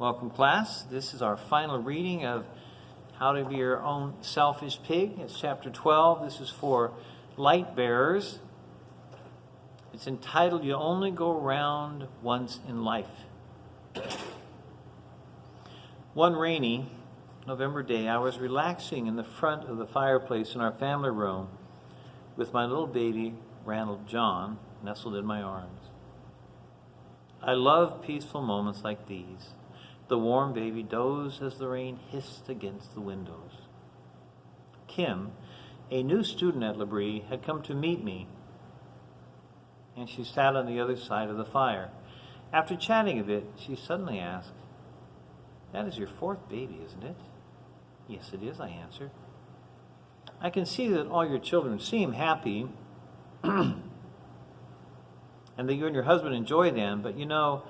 Welcome, class. This is our final reading of How to Be Your Own Selfish Pig. It's chapter 12. This is for light bearers. It's entitled, You Only Go Around Once in Life. One rainy November day, I was relaxing in the front of the fireplace in our family room with my little baby, Randall John, nestled in my arms. I love peaceful moments like these. The warm baby dozed as the rain hissed against the windows. Kim, a new student at Labrie, had come to meet me, and she sat on the other side of the fire. After chatting a bit, she suddenly asked, "That is your fourth baby, isn't it?" "Yes, it is," I answered. "I can see that all your children seem happy and that you and your husband enjoy them, but you know,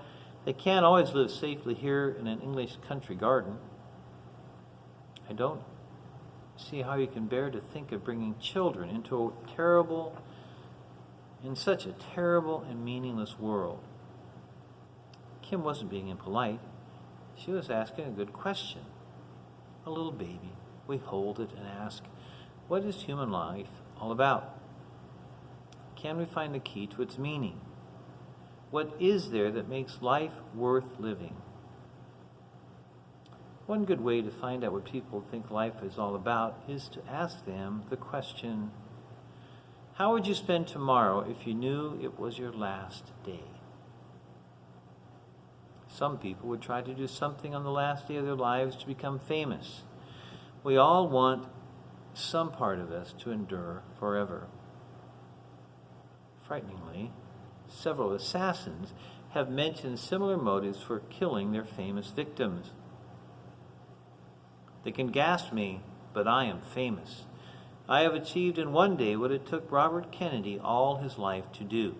they can't always live safely here in an English country garden. I don't see how you can bear to think of bringing children into such a terrible and meaningless world." Kim wasn't being impolite. She was asking a good question. A little baby, we hold it and ask, what is human life all about? Can we find the key to its meaning? What is there that makes life worth living? One good way to find out what people think life is all about is to ask them the question, how would you spend tomorrow if you knew it was your last day? Some people would try to do something on the last day of their lives to become famous. We all want some part of us to endure forever. Frighteningly, several assassins have mentioned similar motives for killing their famous victims. They can gasp me, but I am famous. I have achieved in one day what it took Robert Kennedy all his life to do,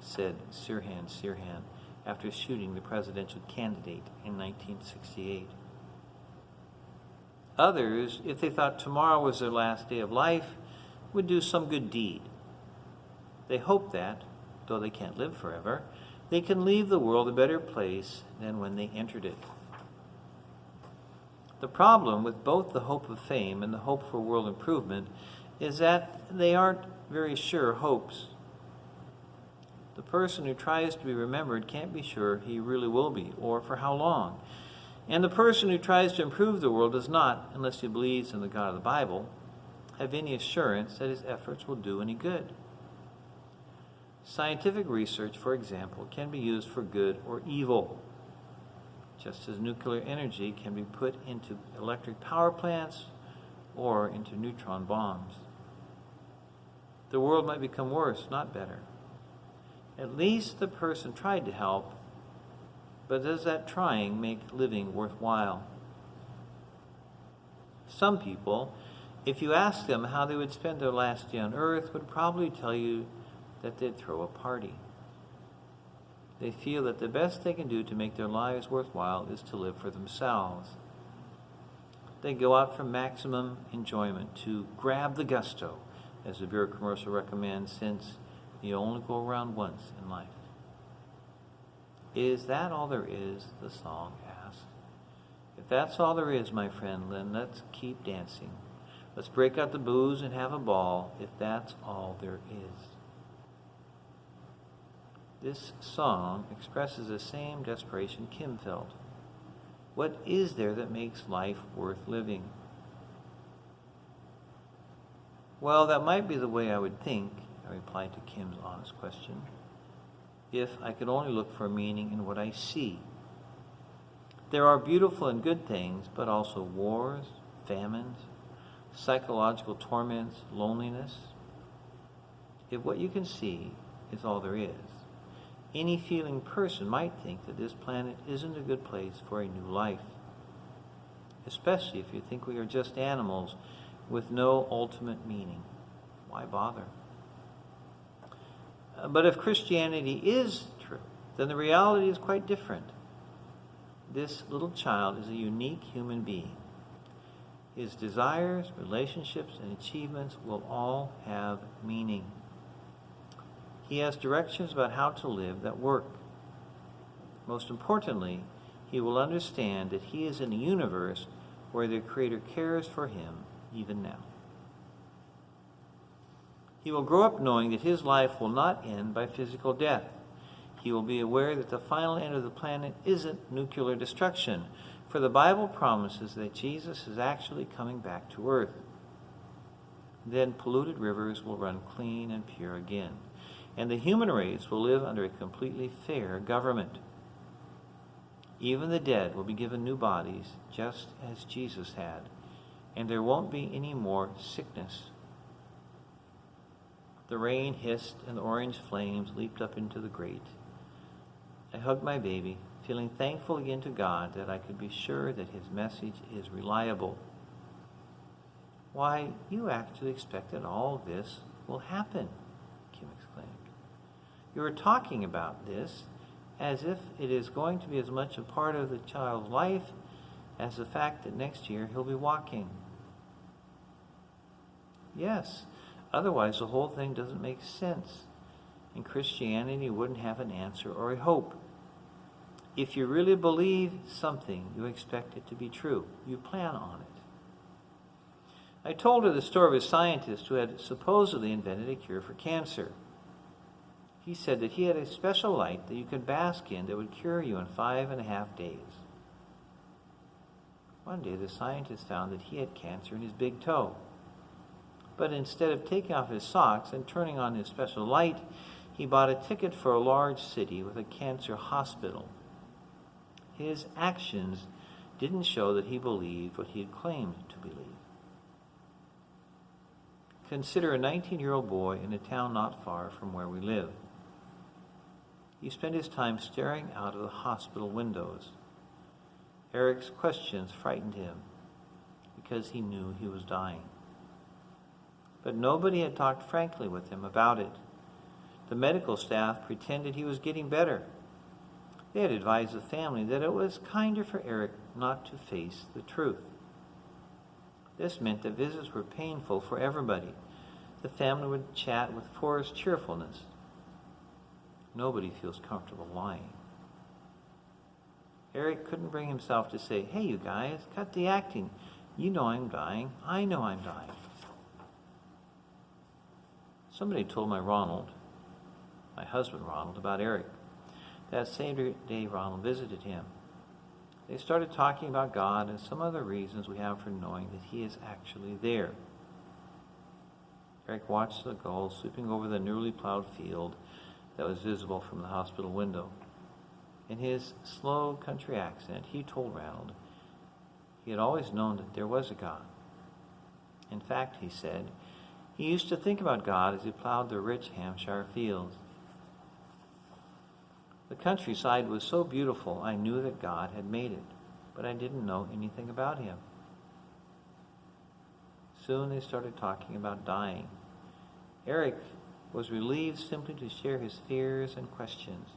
said Sirhan after shooting the presidential candidate in 1968. Others, if they thought tomorrow was their last day of life, would do some good deed. They hope that, though they can't live forever, they can leave the world a better place than when they entered it. The problem with both the hope of fame and the hope for world improvement is that they aren't very sure hopes. The person who tries to be remembered can't be sure he really will be, or for how long. And the person who tries to improve the world does not, unless he believes in the God of the Bible, have any assurance that his efforts will do any good. Scientific research, for example, can be used for good or evil, just as nuclear energy can be put into electric power plants or into neutron bombs. The world might become worse, not better. At least the person tried to help, but does that trying make living worthwhile? Some people, if you ask them how they would spend their last day on earth, would probably tell you that they'd throw a party. They feel that the best they can do to make their lives worthwhile is to live for themselves. They go out for maximum enjoyment, to grab the gusto, as the beer commercial recommends, since you only go around once in life. Is that all there is? The song asks. If that's all there is, my friend, then let's keep dancing. Let's break out the booze and have a ball, if that's all there is. This song expresses the same desperation Kim felt. What is there that makes life worth living? Well, that might be the way I would think, I replied to Kim's honest question, if I could only look for meaning in what I see. There are beautiful and good things, but also wars, famines, psychological torments, loneliness. If what you can see is all there is, any feeling person might think that this planet isn't a good place for a new life, especially if you think we are just animals with no ultimate meaning. Why bother? But if Christianity is true, then the reality is quite different. This little child is a unique human being. His desires, relationships, and achievements will all have meaning. He has directions about how to live that work. Most importantly, he will understand that he is in a universe where the Creator cares for him even now. He will grow up knowing that his life will not end by physical death. He will be aware that the final end of the planet isn't nuclear destruction, for the Bible promises that Jesus is actually coming back to earth. Then polluted rivers will run clean and pure again, and the human race will live under a completely fair government. Even the dead will be given new bodies, just as Jesus had, and there won't be any more sickness. The rain hissed and the orange flames leaped up into the grate. I hugged my baby, feeling thankful again to God that I could be sure that his message is reliable. Why, you actually expect that all this will happen, Kim exclaimed. You are talking about this as if it is going to be as much a part of the child's life as the fact that next year he'll be walking. Yes, otherwise the whole thing doesn't make sense, and Christianity wouldn't have an answer or a hope. If you really believe something, you expect it to be true. You plan on it. I told her the story of a scientist who had supposedly invented a cure for cancer. He said that he had a special light that you could bask in that would cure you in 5.5 days. One day the scientist found that he had cancer in his big toe. But instead of taking off his socks and turning on his special light, he bought a ticket for a large city with a cancer hospital. His actions didn't show that he believed what he had claimed to believe. Consider a 19-year-old boy in a town not far from where we live. He spent his time staring out of the hospital windows. Eric's questions frightened him because he knew he was dying. But nobody had talked frankly with him about it. The medical staff pretended he was getting better. They had advised the family that it was kinder for Eric not to face the truth. This meant that visits were painful for everybody. The family would chat with forced cheerfulness. Nobody feels comfortable lying. Eric couldn't bring himself to say, "Hey, you guys, cut the acting. You know I'm dying. I know I'm dying." Somebody told my husband Ronald, about Eric. That same day, Ronald visited him. They started talking about God and some other reasons we have for knowing that he is actually there. Eric watched the gulls sweeping over the newly plowed field that was visible from the hospital window. In his slow country accent, he told Ronald he had always known that there was a God. In fact, he said, he used to think about God as he plowed the rich Hampshire fields. The countryside was so beautiful, I knew that God had made it, but I didn't know anything about him. Soon they started talking about dying. Eric was relieved simply to share his fears and questions.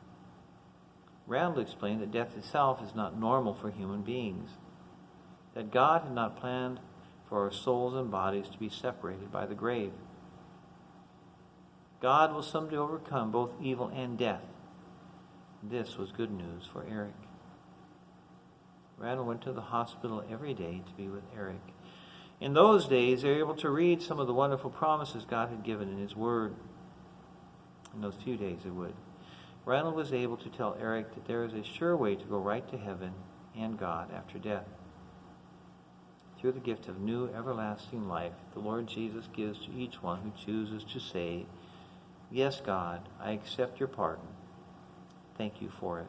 Randall explained that death itself is not normal for human beings, that God had not planned for our souls and bodies to be separated by the grave. God will someday overcome both evil and death. This was good news for Eric. Randall went to the hospital every day to be with Eric. In those days, they were able to read some of the wonderful promises God had given in his Word. In those few days, they would. Randall was able to tell Eric that there is a sure way to go right to heaven and God after death. Through the gift of new everlasting life, the Lord Jesus gives to each one who chooses to say, "Yes, God, I accept your pardon. Thank you for it."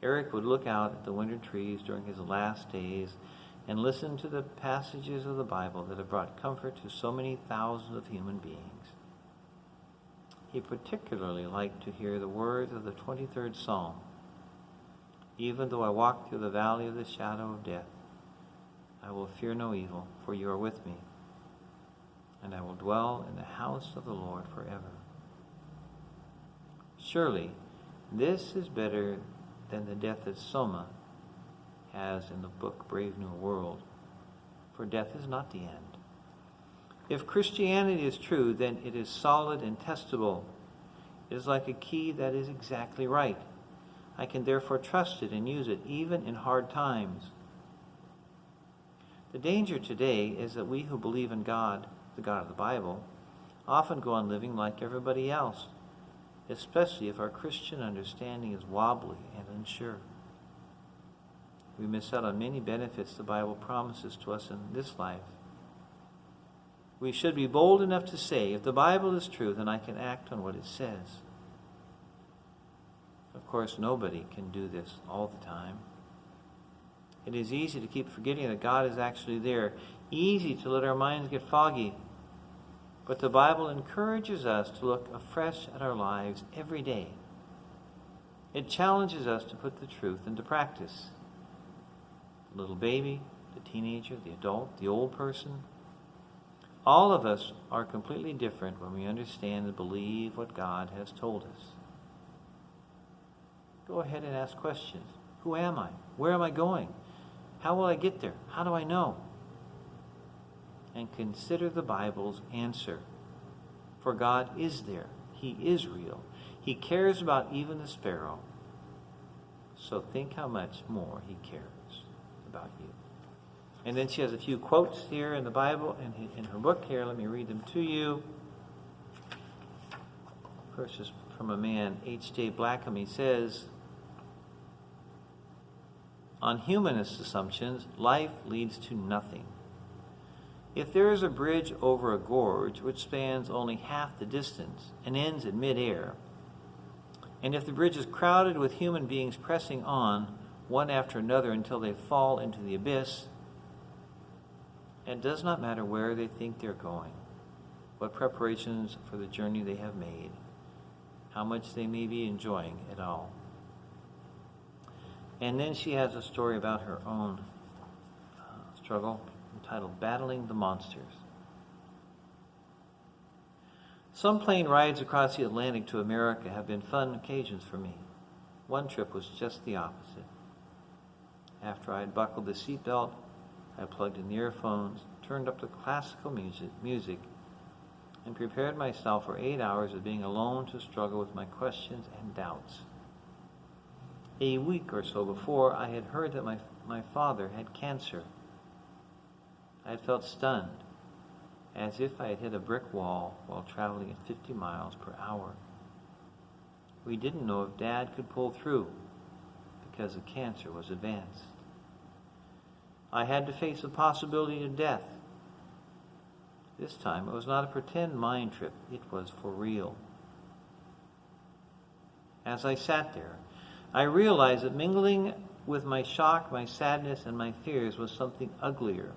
Eric would look out at the winter trees during his last days and listen to the passages of the Bible that have brought comfort to so many thousands of human beings. He particularly liked to hear the words of the 23rd Psalm. "Even though I walk through the valley of the shadow of death, I will fear no evil, for you are with me, and I will dwell in the house of the Lord forever." Surely, this is better than the death that Soma has in the book Brave New World, for death is not the end. If Christianity is true, then it is solid and testable. It is like a key that is exactly right. I can therefore trust it and use it even in hard times. The danger today is that we who believe in God, the God of the Bible, often go on living like everybody else, especially if our Christian understanding is wobbly and unsure. We miss out on many benefits the Bible promises to us in this life. We should be bold enough to say, if the Bible is true, then I can act on what it says. Of course, nobody can do this all the time. It is easy to keep forgetting that God is actually there, easy to let our minds get foggy. But the Bible encourages us to look afresh at our lives every day. It challenges us to put the truth into practice. The little baby, the teenager, the adult, the old person, all of us are completely different when we understand and believe what God has told us. Go ahead and ask questions. Who am I? Where am I going? How will I get there? How do I know? And consider the Bible's answer. For God is there. He is real. He cares about even the sparrow. So think how much more He cares about you. And then she has a few quotes here in the Bible, in her book here. Let me read them to you. First is from a man, H.J. Blackham. He says, on humanist assumptions, life leads to nothing. If there is a bridge over a gorge which spans only half the distance and ends in midair, and if the bridge is crowded with human beings pressing on, one after another until they fall into the abyss, it does not matter where they think they're going, what preparations for the journey they have made, how much they may be enjoying it all. And then she has a story about her own struggle entitled Battling the Monsters. Some plane rides across the Atlantic to America have been fun occasions for me. One trip was just the opposite. After I had buckled the seatbelt, I plugged in the earphones, turned up the classical music, and prepared myself for 8 hours of being alone to struggle with my questions and doubts. A week or so before, I had heard that my father had cancer. I had felt stunned, as if I had hit a brick wall while traveling at 50 miles per hour. We didn't know if Dad could pull through because the cancer was advanced. I had to face the possibility of death. This time, it was not a pretend mind trip. It was for real. As I sat there, I realized that mingling with my shock, my sadness, and my fears was something uglier.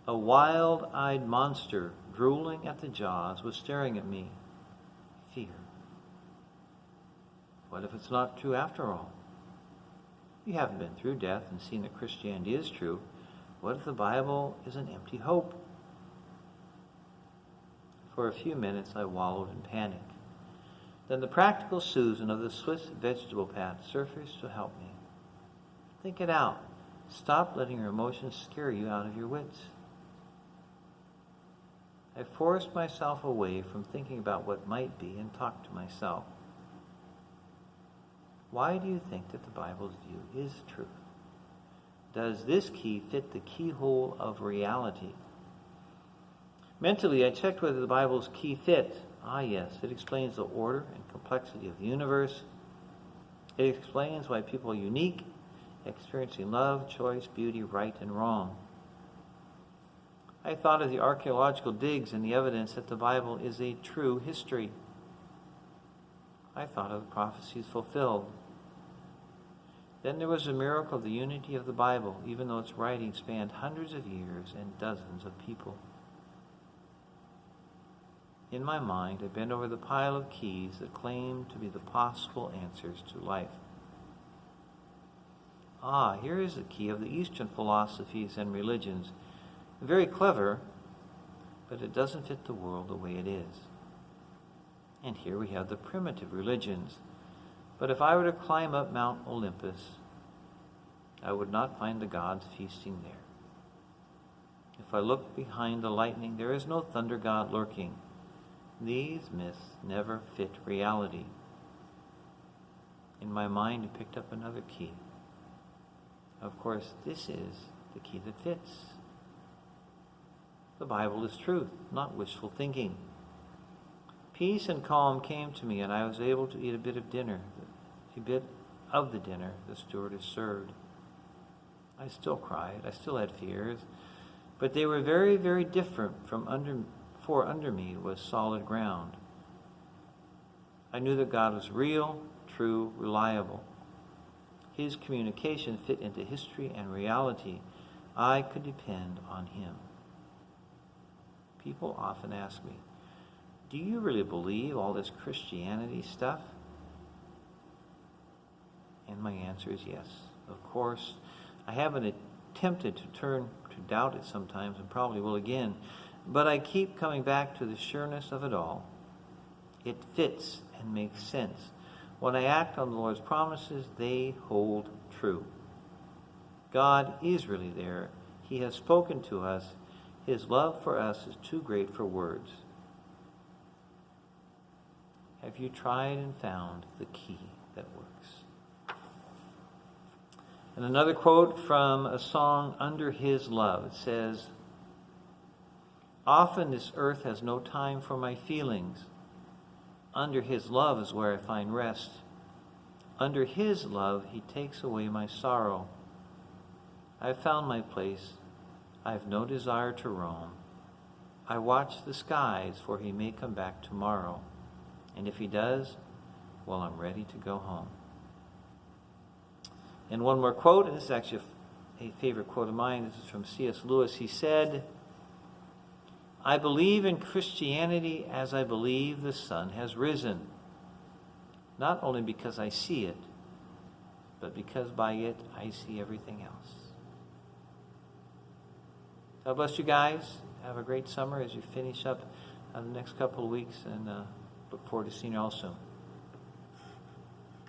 A wild-eyed monster drooling at the jaws was staring at me. Fear. What if it's not true after all? You haven't been through death and seen that Christianity is true. What if the Bible is an empty hope? For a few minutes I wallowed in panic. Then the practical Susan of the Swiss vegetable patch surfaced to help me. Think it out. Stop letting your emotions scare you out of your wits. I forced myself away from thinking about what might be and talked to myself. Why do you think that the Bible's view is truth? Does this key fit the keyhole of reality? Mentally, I checked whether the Bible's key fit. Ah, yes, it explains the order and complexity of the universe. It explains why people are unique, experiencing love, choice, beauty, right, and wrong. I thought of the archaeological digs and the evidence that the Bible is a true history. I thought of the prophecies fulfilled. Then there was the miracle of the unity of the Bible, even though its writing spanned hundreds of years and dozens of people. In my mind, I bent over the pile of keys that claimed to be the possible answers to life. Ah, here is the key of the Eastern philosophies and religions. Very clever, but it doesn't fit the world the way it is. And here we have the primitive religions. But if I were to climb up Mount Olympus, I would not find the gods feasting there. If I look behind the lightning, there is no thunder god lurking. These myths never fit reality. In my mind, he picked up another key. Of course, this is the key that fits. The Bible is truth, not wishful thinking. Peace and calm came to me, and I was able to eat a bit of the dinner the stewardess served. I still cried. I still had fears, but they were very, very different from under me was solid ground. I knew that God was real, true, reliable. His communication fit into history and reality. I could depend on him. People often ask me, do you really believe all this Christianity stuff? And my answer is yes. Of course, I haven't attempted to turn to doubt it sometimes, and probably will again, but I keep coming back to the sureness of it all. It fits and makes sense. When I act on the Lord's promises, they hold true. God is really there. He has spoken to us. His love for us is too great for words. Have you tried and found the key that works? And another quote from a song, Under His Love. It says, often this earth has no time for my feelings. Under His love is where I find rest. Under His love, He takes away my sorrow. I've found my place. I've no desire to roam. I watch the skies, for He may come back tomorrow. And if He does, well, I'm ready to go home. And one more quote, and this is actually a favorite quote of mine. This is from C.S. Lewis. He said, I believe in Christianity as I believe the sun has risen, not only because I see it, but because by it I see everything else. God bless you guys. Have a great summer as you finish up the next couple of weeks, and look forward to seeing you all soon.